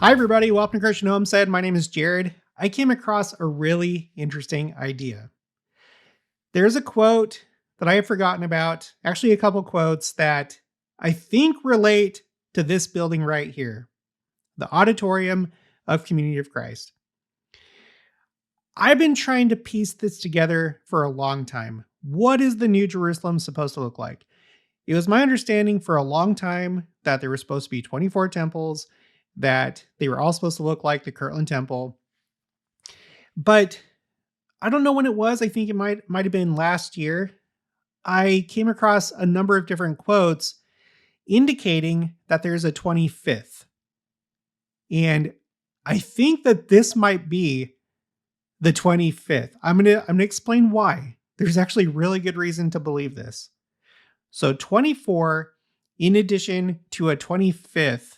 Hi, everybody. Welcome to Christian Homestead. My name is Jared. I came across a really interesting idea. There's a quote that I have forgotten about, actually, a couple quotes that I think relate to this building right here, the Auditorium of Community of Christ. I've been trying to piece this together for a long time. What is the New Jerusalem supposed to look like? It was my understanding for a long time that there were supposed to be 24 temples, that they were all supposed to look like the Kirtland Temple. But I don't know when it was. I think it might have been last year. I came across a number of different quotes indicating that there's a 25th. And I think that this might be the 25th. I'm going to explain why. There's actually really good reason to believe this. So 24 in addition to a 25th,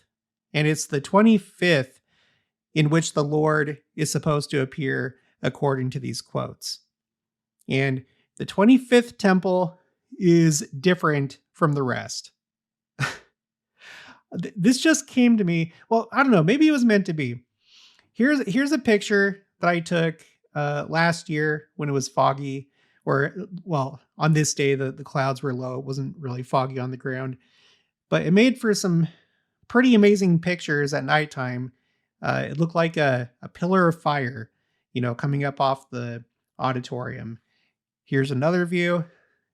and it's the 25th in which the Lord is supposed to appear according to these quotes. And the 25th temple is different from the rest. This just came to me. Well, I don't know. Maybe it was meant to be. Here's a picture that I took last year when it was foggy, or, well, on this day, the clouds were low. It wasn't really foggy on the ground, but it made for some pretty amazing pictures at nighttime. It looked like a pillar of fire, coming up off the auditorium. Here's another view.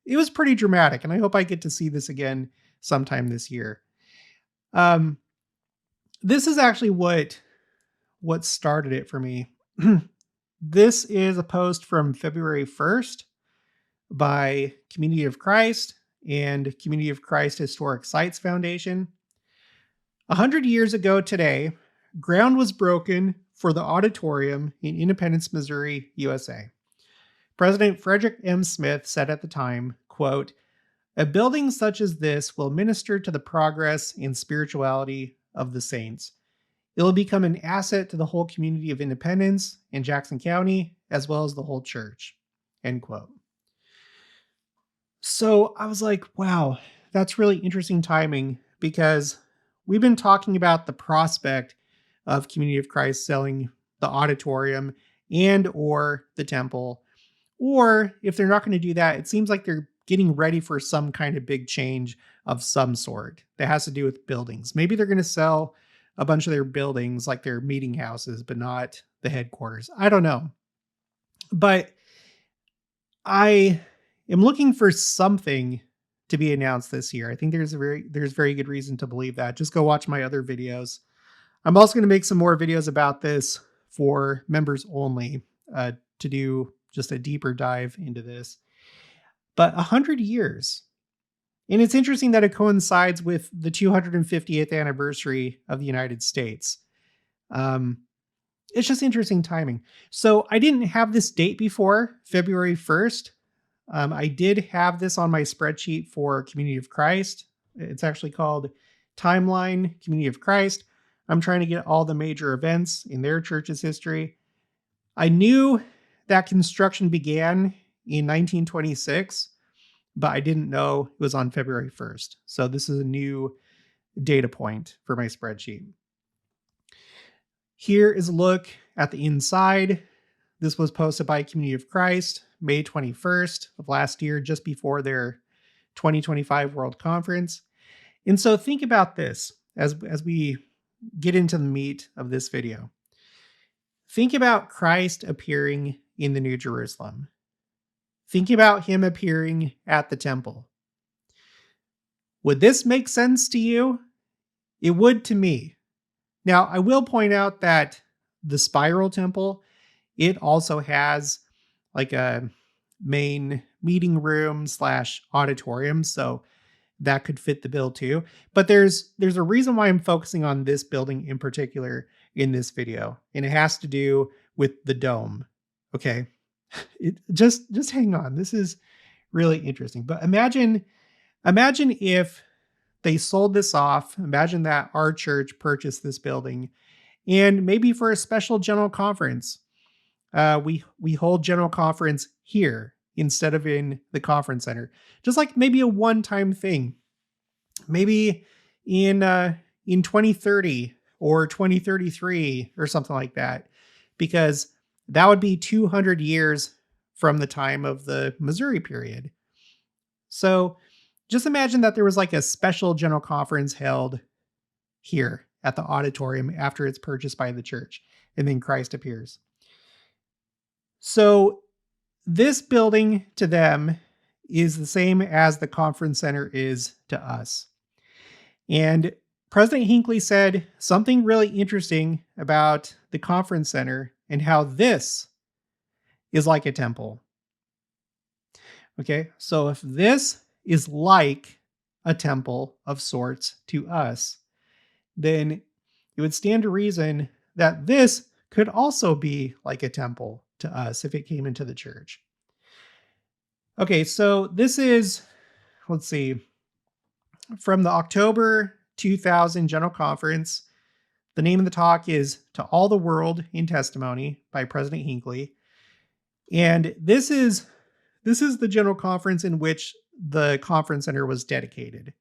It was pretty dramatic, and I hope I get to see this again sometime this year. This is actually what started it for me. This is a post from February 1st by Community of Christ and Community of Christ Historic Sites Foundation. 100 years ago today, ground was broken for the Auditorium in Independence, Missouri, USA. President Frederick M. Smith said at the time, quote, "A building such as this will minister to the progress and spirituality of the saints. It will become an asset to the whole community of Independence and Jackson County, as well as the whole church," end quote. So I was like, wow, that's really interesting timing, because we've been talking about the prospect of Community of Christ selling the auditorium and or the temple. Or if they're not going to do that, it seems like they're getting ready for some kind of big change of some sort that has to do with buildings. Maybe they're going to sell a bunch of their buildings, like their meeting houses, but not the headquarters. I don't know. But I am looking for something to be announced this year. I think there's very good reason to believe that. Just go watch my other videos. I'm also going to make some more videos about this for members only, to do just a deeper dive into this. But 100 years. And it's interesting that it coincides with the 250th anniversary of the United States. It's just interesting timing. So I didn't have this date before, February 1st. I did have this on my spreadsheet for Community of Christ. It's actually called Timeline Community of Christ. I'm trying to get all the major events in their church's history. I knew that construction began in 1926, but I didn't know it was on February 1st. So this is a new data point for my spreadsheet. Here is a look at the inside. This was posted by Community of Christ, May 21st of last year, just before their 2025 World Conference. And so think about this as we get into the meat of this video. Think about Christ appearing in the New Jerusalem. Think about him appearing at the temple. Would this make sense to you? It would to me. Now, I will point out that the spiral temple, it also has like a main meeting room / auditorium, so that could fit the bill too. But there's a reason why I'm focusing on this building in particular in this video, and it has to do with the dome. Okay, just hang on. This is really interesting. But imagine if they sold this off. Imagine that our church purchased this building, and maybe for a special general conference, we hold general conference here instead of in the conference center. Just like maybe a one-time thing. Maybe in 2030, or 2033 or something like that, because that would be 200 years from the time of the Missouri period. So just imagine that there was like a special general conference held here at the auditorium after it's purchased by the church, and then Christ appears. So this building to them is the same as the conference center is to us. And President Hinckley said something really interesting about the conference center and how this is like a temple. Okay, so if this is like a temple of sorts to us, then it would stand to reason that this could also be like a temple to us if it came into the church. Okay, so this is, let's see, from the October 2000 General Conference. The name of the talk is To All the World in Testimony by President Hinckley. And this is the general conference in which the conference center was dedicated.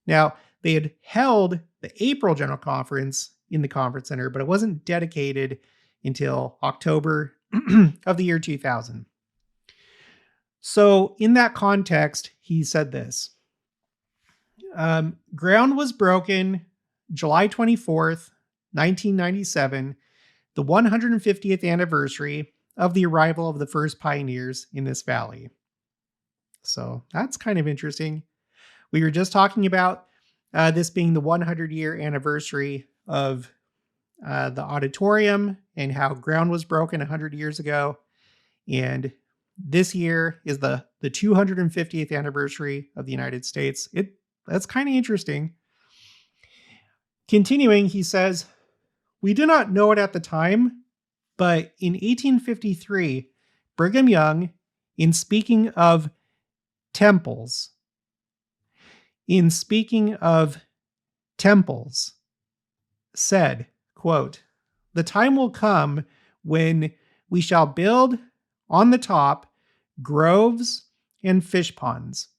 Now, they had held the April General Conference in the conference center, but it wasn't dedicated until October of the year 2000. So in that context, he said this. Ground was broken July 24th, 1997, the 150th anniversary of the arrival of the first pioneers in this valley. So that's kind of interesting. We were just talking about this being the 100-year anniversary of the auditorium and how ground was broken 100 years ago. And this year is the 250th anniversary of the United States. That's kind of interesting. Continuing, he says, we did not know it at the time, but in 1853, Brigham Young, in speaking of temples, said, quote, the time will come when we shall build on the top groves and fish ponds.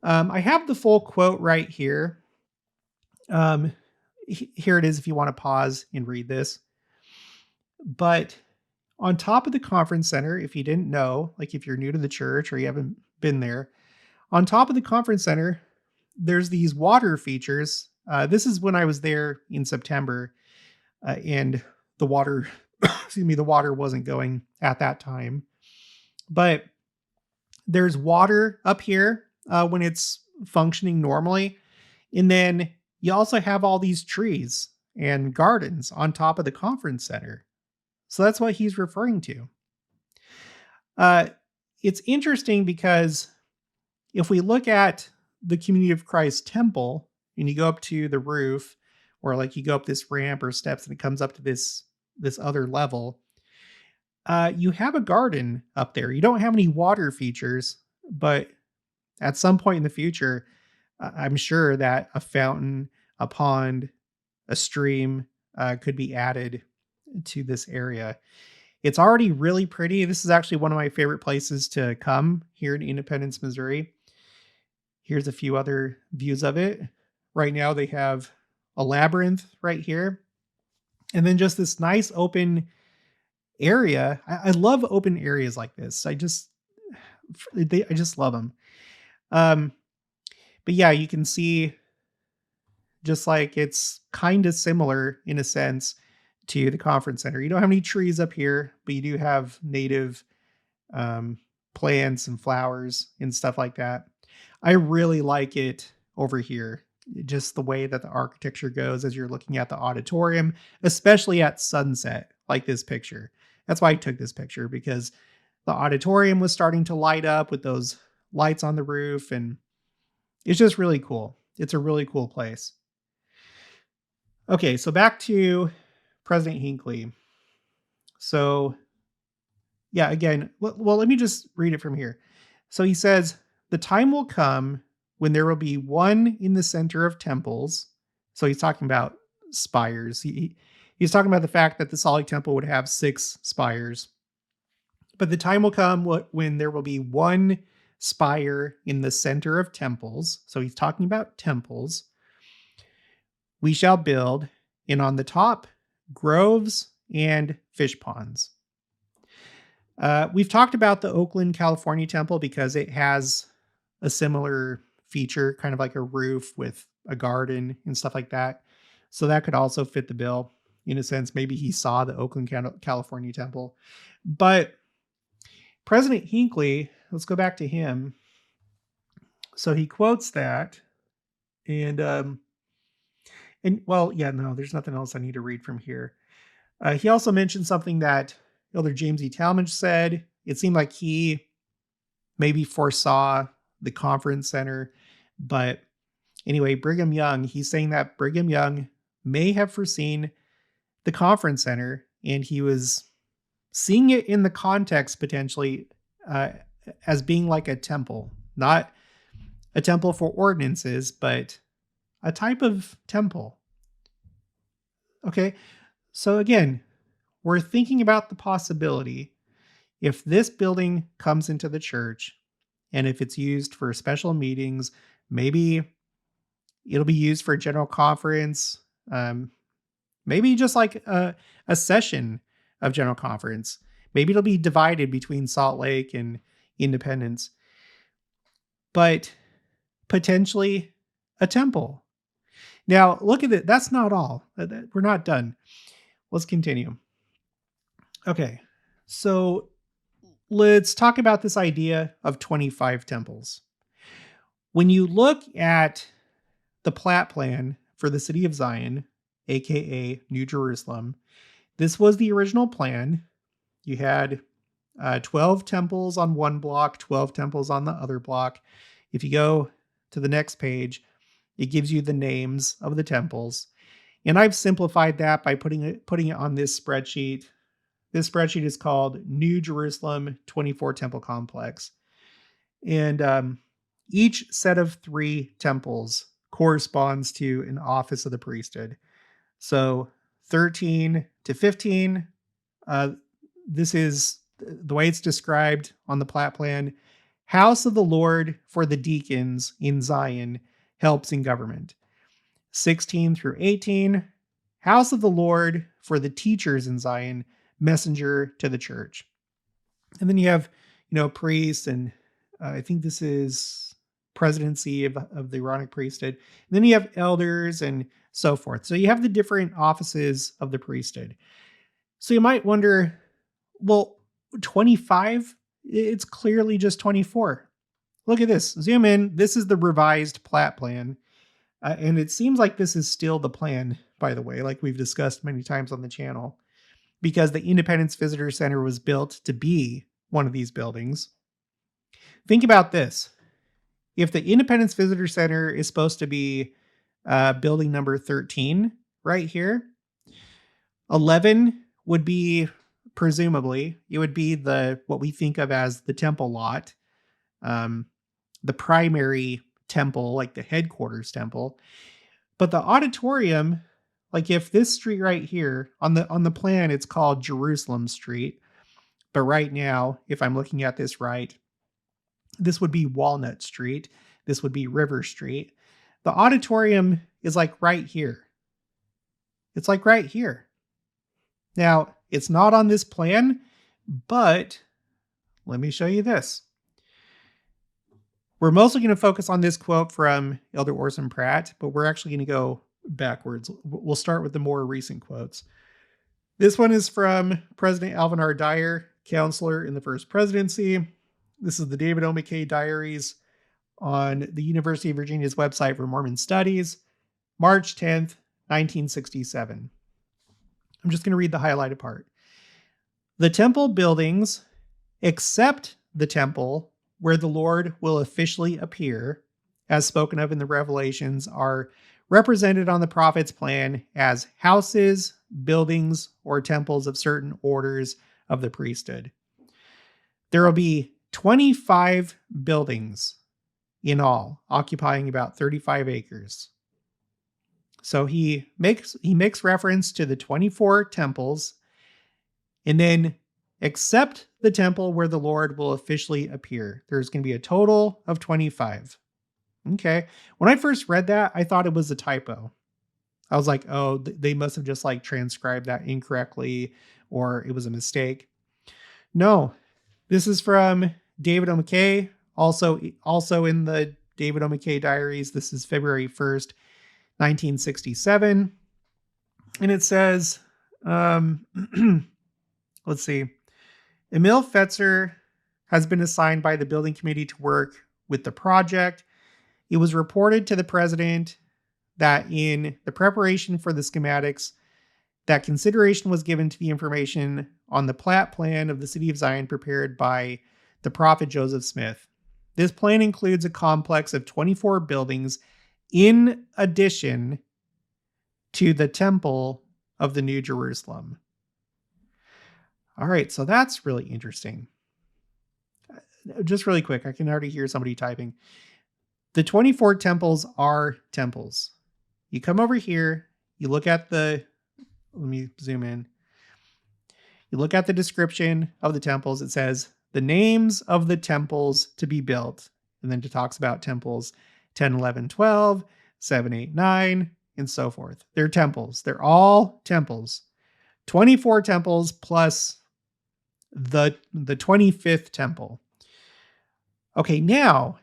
I have the full quote right here. Here it is if you want to pause and read this. But on top of the conference center, if you didn't know, like if you're new to the church or you haven't been there, on top of the conference center, there's these water features. This is when I was there in September, and the water, the water wasn't going at that time. But there's water up here when it's functioning normally. And then you also have all these trees and gardens on top of the conference center. So that's what he's referring to. It's interesting because if we look at the Community of Christ temple and you go up to the roof, or like you go up this ramp or steps and it comes up to this other level, you have a garden up there. You don't have any water features, but at some point in the future, I'm sure that a fountain, a pond, a stream could be added to this area. It's already really pretty. This is actually one of my favorite places to come here in Independence, Missouri. Here's a few other views of it. Right now they have a labyrinth right here. And then just this nice open area. I love open areas like this. I just love them. But yeah, you can see just like it's kind of similar in a sense to the conference center. You don't have any trees up here, but you do have native plants and flowers and stuff like that. I really like it over here. Just the way that the architecture goes as you're looking at the auditorium, especially at sunset, like this picture. That's why I took this picture, because the auditorium was starting to light up with those lights on the roof, and it's just really cool. It's a really cool place. Okay, so back to President Hinckley. So, yeah, again, well, let me just read it from here. So he says, the time will come when there will be one in the center of temples. So he's talking about spires. He's talking about the fact that the Salt Lake Temple would have 6 spires. But the time will come when there will be one spire in the center of temples. So he's talking about temples, we shall build, and on the top, groves and fish ponds. We've talked about the Oakland, California temple because it has a similar feature, kind of like a roof with a garden and stuff like that. So that could also fit the bill in a sense. Maybe he saw the Oakland, California temple. But President Hinckley, let's go back to him. So he quotes that, and well, yeah, no, there's nothing else I need to read from here. He also mentioned something that Elder James E. Talmadge said. It seemed like he maybe foresaw the conference center, but anyway, Brigham Young, he's saying that Brigham Young may have foreseen the conference center, and he was seeing it in the context potentially as being like a temple, not a temple for ordinances, but a type of temple. Okay, so again, we're thinking about the possibility if this building comes into the church and if it's used for special meetings, maybe it'll be used for a general conference, maybe just like a session of general conference. Maybe it'll be divided between Salt Lake and Independence, but potentially a temple. Now, look at it. That's not all. We're not done. Let's continue. Okay, so let's talk about this idea of 25 temples. When you look at the plat plan for the city of Zion, aka New Jerusalem, this was the original plan. You had 12 temples on one block, 12 temples on the other block. If you go to the next page, it gives you the names of the temples. And I've simplified that by putting it on this spreadsheet. This spreadsheet is called New Jerusalem 24 Temple Complex. And each set of 3 temples corresponds to an office of the priesthood. So 13 to 15, this is the way it's described on the plat plan. House of the Lord for the deacons in Zion helps in government. 16 through 18, House of the Lord for the teachers in Zion, messenger to the church. And then you have, priests, and I think this is presidency of the Aaronic priesthood. And then you have elders and so forth. So you have the different offices of the priesthood. So you might wonder, well, 25? It's clearly just 24. Look at this. Zoom in. This is the revised plat plan. And it seems like this is still the plan, by the way, like we've discussed many times on the channel, because the Independence Visitor Center was built to be one of these buildings. Think about this. If the Independence Visitor Center is supposed to be building number 13 right here, 11 would be, presumably, it would be what we think of as the temple lot, the primary temple, like the headquarters temple. But the auditorium, like if this street right here on the plan, it's called Jerusalem Street. But right now, if I'm looking at this right, this would be Walnut Street. This would be River Street. The auditorium is like right here. It's like right here. Now, it's not on this plan, but let me show you this. We're mostly going to focus on this quote from Elder Orson Pratt, but we're actually going to go backwards. We'll start with the more recent quotes. This one is from President Alvin R. Dyer, counselor in the First Presidency. This is the David O. McKay Diaries on the University of Virginia's website for Mormon Studies, March 10th, 1967. I'm just going to read the highlighted part. The temple buildings, except the temple where the Lord will officially appear, as spoken of in the Revelations, are represented on the prophet's plan as houses, buildings, or temples of certain orders of the priesthood. There will be 25 buildings in all, occupying about 35 acres. So he makes reference to the 24 temples, and then except the temple where the Lord will officially appear, there's going to be a total of 25. Okay. When I first read that, I thought it was a typo. I was like, oh, they must have just like transcribed that incorrectly, or it was a mistake. No, this is from David O. McKay, also in the David O. McKay diaries. This is February 1st, 1967. And it says, um, let's see, Emil Fetzer has been assigned by the building committee to work with the project. It was reported to the president that in the preparation for the schematics, that consideration was given to the information on the plat plan of the city of Zion prepared by the prophet Joseph Smith. This plan includes a complex of 24 buildings in addition to the temple of the New Jerusalem. All right, so that's really interesting. Just really quick, I can already hear somebody typing. The 24 temples are temples. You come over here, you look at let me zoom in. You look at the description of the temples. It says the names of the temples to be built. And then it talks about temples 10, 11, 12, 7, 8, 9, and so forth. They're temples. They're all temples. 24 temples plus the 25th temple. Okay, now,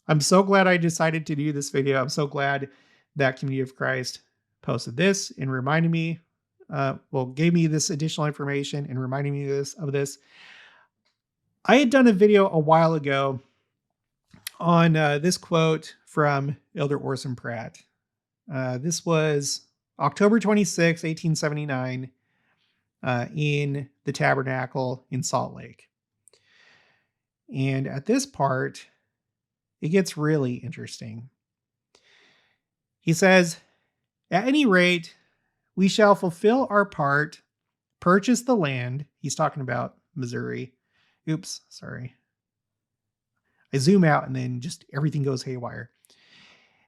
I'm so glad I decided to do this video. I'm so glad that Community of Christ posted this and reminded me, gave me this additional information and reminded me of this. I had done a video a while ago on this quote from Elder Orson Pratt. This was October 26, 1879, in the Tabernacle in Salt Lake. And at this part, it gets really interesting. He says, at any rate, we shall fulfill our part, purchase the land. He's talking about Missouri. Oops, sorry. I zoom out and then just everything goes haywire.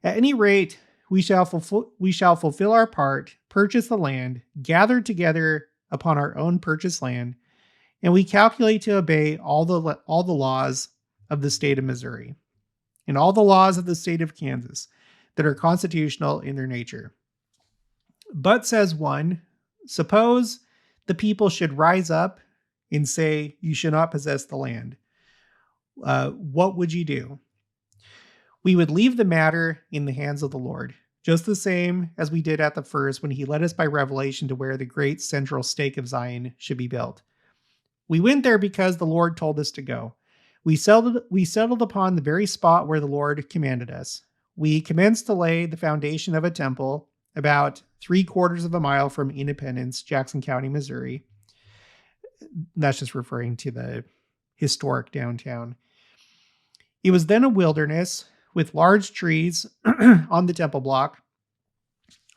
At any rate, we shall fulfill our part, purchase the land, gather together upon our own purchased land, and we calculate to obey all the laws of the state of Missouri and all the laws of the state of Kansas that are constitutional in their nature. But, says one, suppose the people should rise up and say, you should not possess the land. What would you do? We would leave the matter in the hands of the Lord, just the same as we did at the first when he led us by revelation to where the great central stake of Zion should be built. We went there because the Lord told us to go. We settled upon the very spot where the Lord commanded us. We commenced to lay the foundation of a temple about 3/4 of a mile from Independence, Jackson County, Missouri. That's just referring to the historic downtown. It was then a wilderness with large trees on the temple block.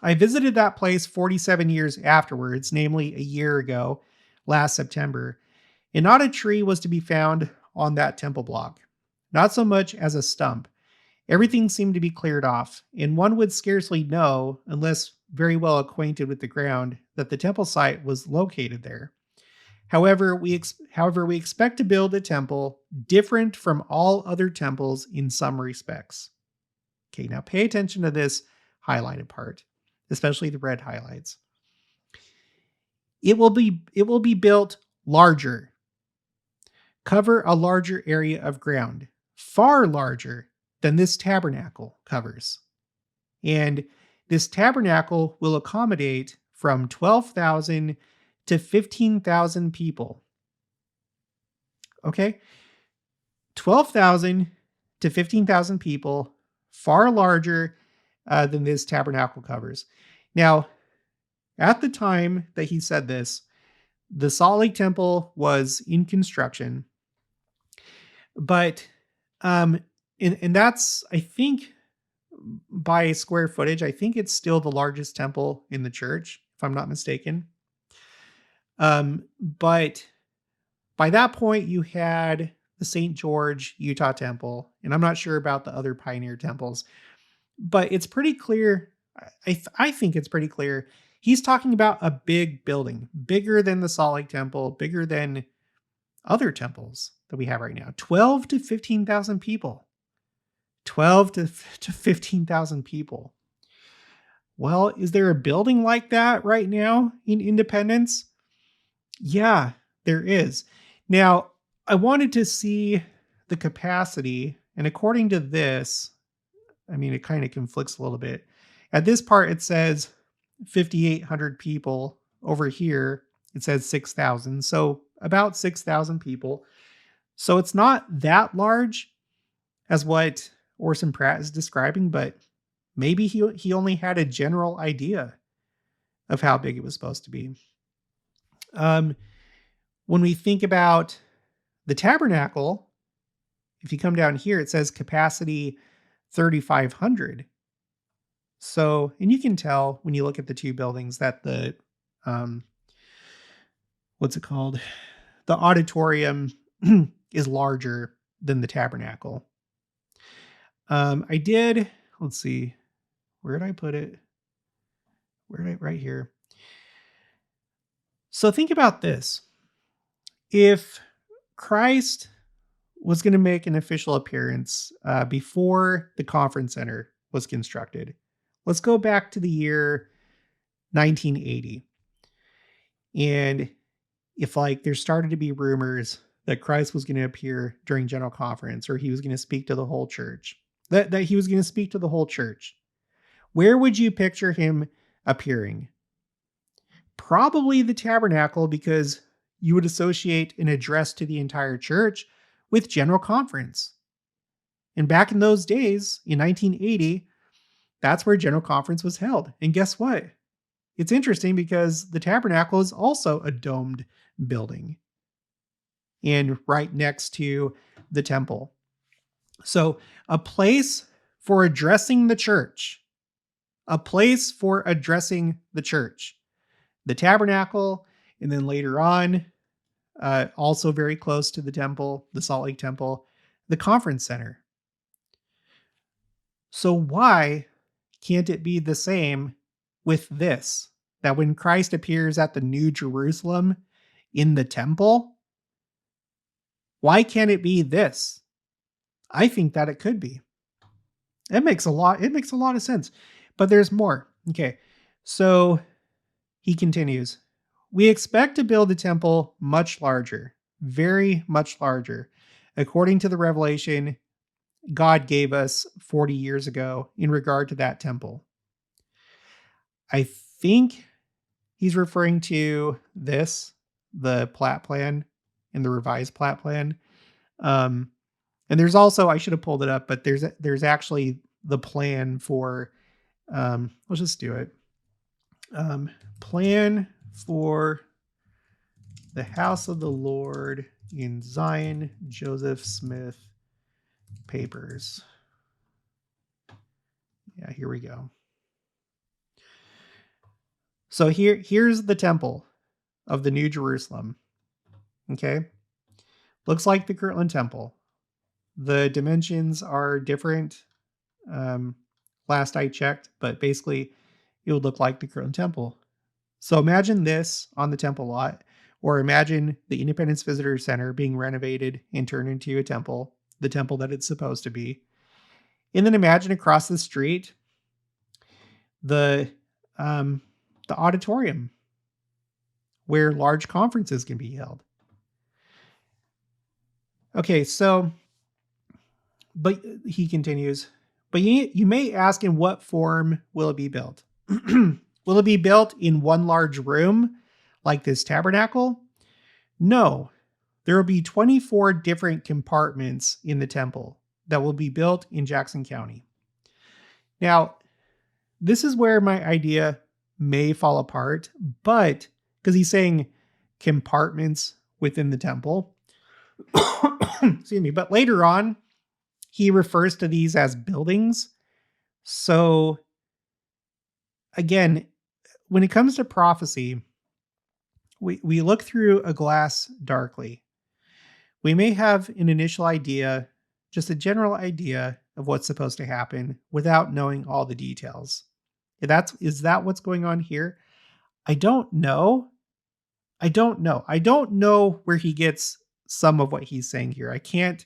I visited that place 47 years afterwards, namely a year ago, last September, and not a tree was to be found on that temple block, not so much as a stump. Everything seemed to be cleared off, and one would scarcely know, unless very well acquainted with the ground, that the temple site was located there. However, we expect to build a temple different from all other temples in some respects. Okay, now pay attention to this highlighted part, especially the red highlights. It will be built larger, cover a larger area of ground, far larger than this tabernacle covers. And this tabernacle will accommodate from 12,000 to 15,000 people. Okay? 12,000 to 15,000 people, far larger than this tabernacle covers. Now, at the time that he said this, the Salt Lake Temple was in construction, but and that's, I think, by square footage, I think it's still the largest temple in the church, if I'm not mistaken. But by that point, you had the St. George, Utah temple, and I'm not sure about the other pioneer temples, but it's pretty clear. I think it's pretty clear. He's talking about a big building, bigger than the Salt Lake Temple, bigger than other temples that we have right now. 12 to 15,000 people. 12 to 15,000 people. Well, is there a building like that right now in Independence? Yeah, there is. Now, I wanted to see the capacity, and according to this, I mean, it kind of conflicts a little bit. At this part, it says 5,800 people. Over here, it says 6,000. So about 6,000 people. So it's not that large as what Orson Pratt is describing, but maybe he only had a general idea of how big it was supposed to be. Um, when we think about the tabernacle, if you come down here, it says capacity 3,500. So, and you can tell when you look at the two buildings that the, um, what's it called? The auditorium is larger than the tabernacle. I did, let's see, where did I put it? Right here. So think about this. If Christ was going to make an official appearance before the conference center was constructed, let's go back to the year 1980. And if like there started to be rumors that Christ was going to appear during General Conference or he was going to speak to the whole church, that he was going to speak to the whole church, where would you picture him appearing? Probably the tabernacle, because you would associate an address to the entire church with General Conference. And back in those days, in 1980, that's where General Conference was held. And guess what? It's interesting because the tabernacle is also a domed building and right next to the temple. So a place for addressing the church, a place for addressing the church, the tabernacle, and then later on, also very close to the temple, the Salt Lake Temple, the conference center. So why can't it be the same with this? That when Christ appears at the New Jerusalem in the temple, why can't it be this? I think that it could be. It makes a lot of sense. But there's more. Okay. So he continues. We expect to build the temple much larger, very much larger, according to the revelation God gave us 40 years ago in regard to that temple. I think he's referring to this, the plat plan and the revised plat plan. And there's also, I should have pulled it up, but there's actually the plan for, let's just do it. Plan for the house of the Lord in Zion, Joseph Smith papers. Yeah, here we go. So here's the temple of the New Jerusalem. Okay. Looks like the Kirtland Temple. The dimensions are different. Last I checked, but basically it would look like the Kirtland Temple. So imagine this on the temple lot, or imagine the Independence Visitor Center being renovated and turned into a temple, the temple that it's supposed to be. And then imagine across the street the auditorium where large conferences can be held. Okay, so, but he continues, but you may ask, in what form will it be built? Will it be built in one large room like this tabernacle? No. There will be 24 different compartments in the temple that will be built in Jackson County. Now, this is where my idea may fall apart, but because he's saying compartments within the temple. Excuse me. But later on, he refers to these as buildings. So again, when it comes to prophecy, we look through a glass darkly. We may have an initial idea, just a general idea of what's supposed to happen without knowing all the details. Is that what's going on here? I don't know. I don't know where he gets some of what he's saying here. I can't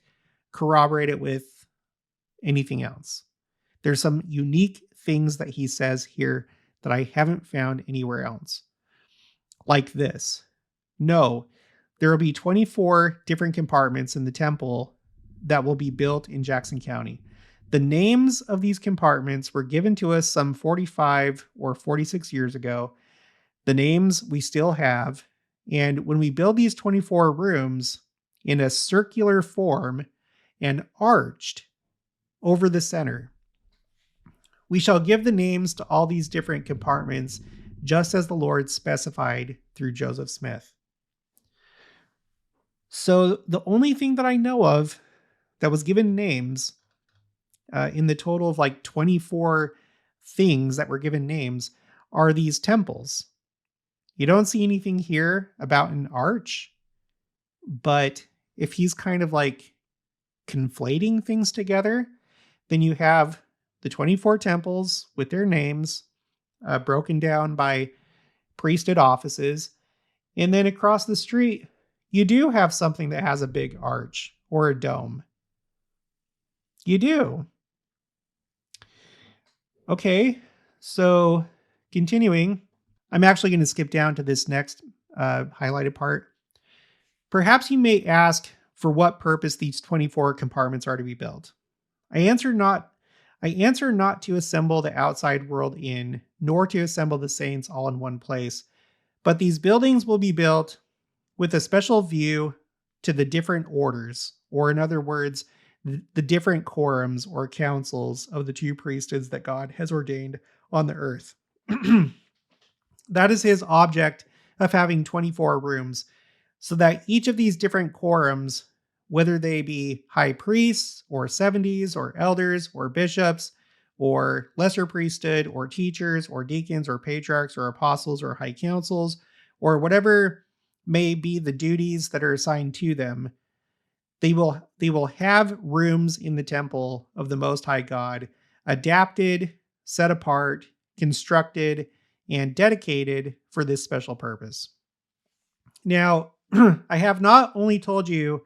corroborate it with anything else. There's some unique things that he says here that I haven't found anywhere else. Like this. No, there will be 24 different compartments in the temple that will be built in Jackson County. The names of these compartments were given to us some 45 or 46 years ago. The names we still have. And when we build these 24 rooms in a circular form and arched over the center, we shall give the names to all these different compartments, just as the Lord specified through Joseph Smith. So the only thing that I know of that was given names in the total of like 24 things that were given names are these temples. You don't see anything here about an arch, but if he's kind of like conflating things together, then you have the 24 temples with their names broken down by priesthood offices. And then across the street, you do have something that has a big arch or a dome. You do. Okay, so continuing, I'm actually going to skip down to this next highlighted part. Perhaps you may ask for what purpose these 24 compartments are to be built. I answer not to assemble the outside world in, nor to assemble the saints all in one place, but these buildings will be built with a special view to the different orders, or in other words, the different quorums or councils of the two priesthoods that God has ordained on the earth. That is his object of having 24 rooms, so that each of these different quorums, whether they be high priests or 70s or elders or bishops or lesser priesthood or teachers or deacons or patriarchs or apostles or high councils or whatever may be the duties that are assigned to them, they will have rooms in the temple of the Most High God, adapted, set apart, constructed, and dedicated for this special purpose. Now, I have not only told you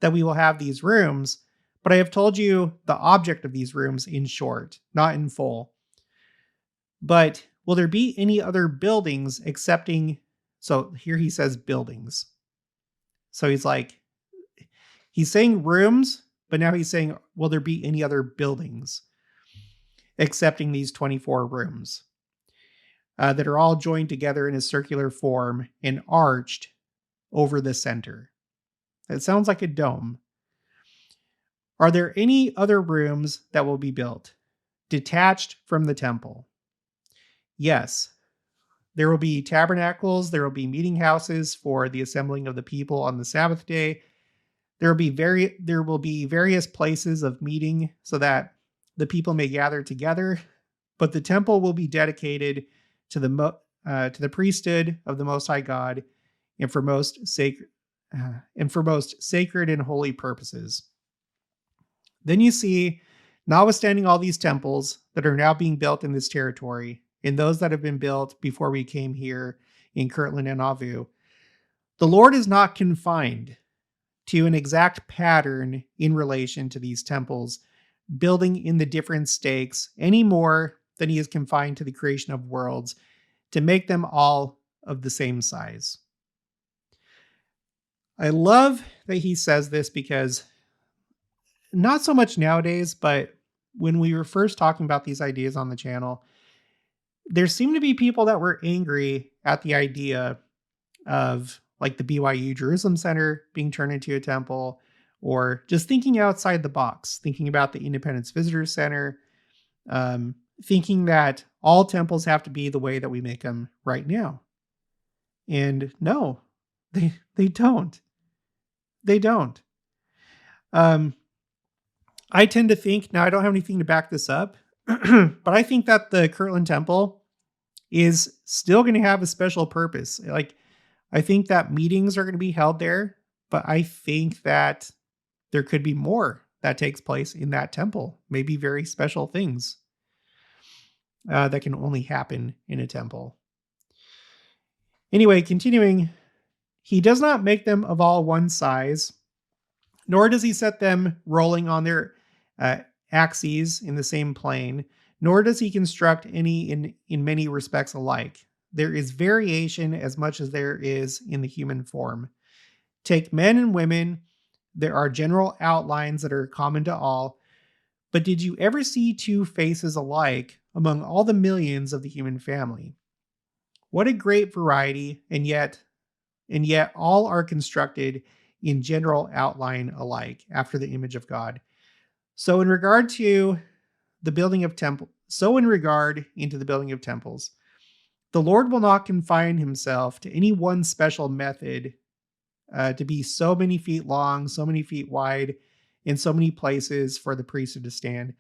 that we will have these rooms, but I have told you the object of these rooms in short, not in full. But will there be any other buildings excepting, so here he says buildings. So he's saying rooms, but now he's saying, will there be any other buildings excepting these 24 rooms that are all joined together in a circular form and arched over the center? It sounds like a dome. Are there any other rooms that will be built, detached from the temple? Yes. There will be tabernacles. There will be meeting houses for the assembling of the people on the Sabbath day. There will be various places of meeting so that the people may gather together. But the temple will be dedicated to the priesthood of the Most High God, and for most sacred and holy purposes. Then you see, notwithstanding all these temples that are now being built in this territory, and those that have been built before we came here in Kirtland and Nauvoo, the Lord is not confined to an exact pattern in relation to these temples, building in the different stakes any more than he is confined to the creation of worlds to make them all of the same size. I love that he says this because not so much nowadays, but when we were first talking about these ideas on the channel, there seemed to be people that were angry at the idea of like the BYU Jerusalem Center being turned into a temple, or just thinking outside the box, thinking about the Independence Visitors Center, thinking that all temples have to be the way that we make them right now. And no, they don't. They don't. I tend to think, now I don't have anything to back this up, but I think that the Kirtland Temple is still going to have a special purpose. Like, I think that meetings are going to be held there, but I think that there could be more that takes place in that temple. Maybe very special things that can only happen in a temple. Anyway, continuing, he does not make them of all one size, nor does he set them rolling on their axes in the same plane, nor does he construct any in many respects alike. There is variation as much as there is in the human form. Take men and women, there are general outlines that are common to all, but did you ever see two faces alike among all the millions of the human family? What a great variety, and yet all are constructed in general outline alike after the image of God. So in regard into the building of temples, the Lord will not confine himself to any one special method to be so many feet long, so many feet wide, in so many places for the priesthood to stand.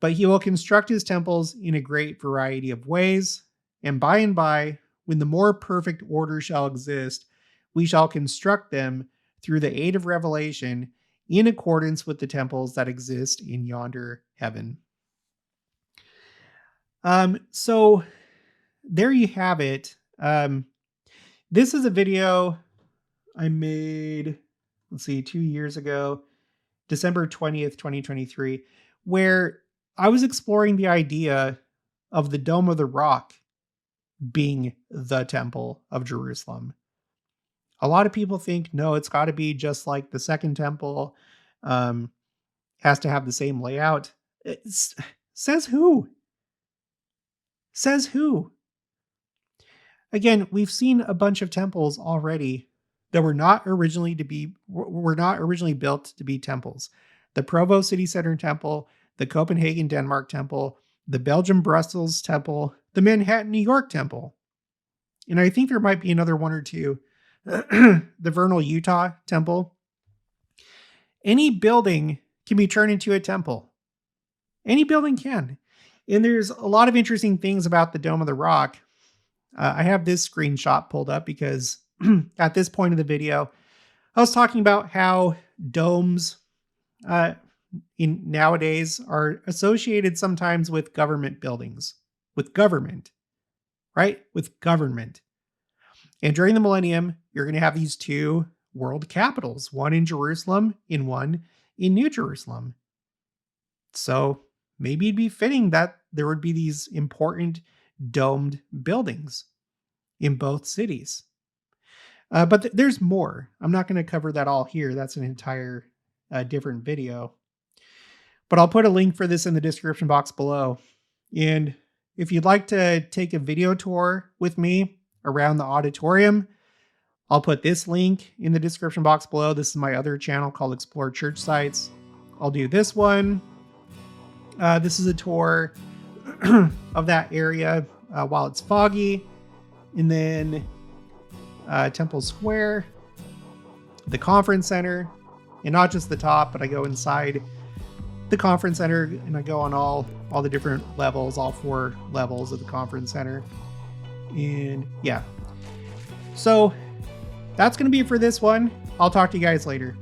But he will construct his temples in a great variety of ways, and by, when the more perfect order shall exist, we shall construct them through the aid of revelation in accordance with the temples that exist in yonder heaven. So there you have it. This is a video I made, 2 years ago, December 20th, 2023, where I was exploring the idea of the Dome of the Rock being the Temple of Jerusalem. A lot of people think, no, it's got to be just like the Second Temple, has to have the same layout. Says who? Says who? Again, we've seen a bunch of temples already that were not originally built to be temples. The Provo City Center Temple, the Copenhagen, Denmark Temple, the Belgium, Brussels Temple, the Manhattan, New York Temple. And I think there might be another one or two. The Vernal, Utah Temple. Any building can be turned into a temple. Any building can. And there's a lot of interesting things about the Dome of the Rock. I have this screenshot pulled up because at this point of the video, I was talking about how domes nowadays are associated sometimes with government buildings. With government. Right? With government. And during the millennium, you're going to have these two world capitals, one in Jerusalem and one in New Jerusalem. So maybe it'd be fitting that there would be these important domed buildings in both cities. But there's more. I'm not going to cover that all here. That's an entire different video. But I'll put a link for this in the description box below. And if you'd like to take a video tour with me around the auditorium, I'll put this link in the description box below. This is my other channel called Explore Church Sites. I'll do this one. This is a tour of that area while it's foggy. And then Temple Square, the conference center, and not just the top, but I go inside the conference center and I go on all the different levels, all 4 levels of the conference center. And yeah. So that's going to be it for this one. I'll talk to you guys later.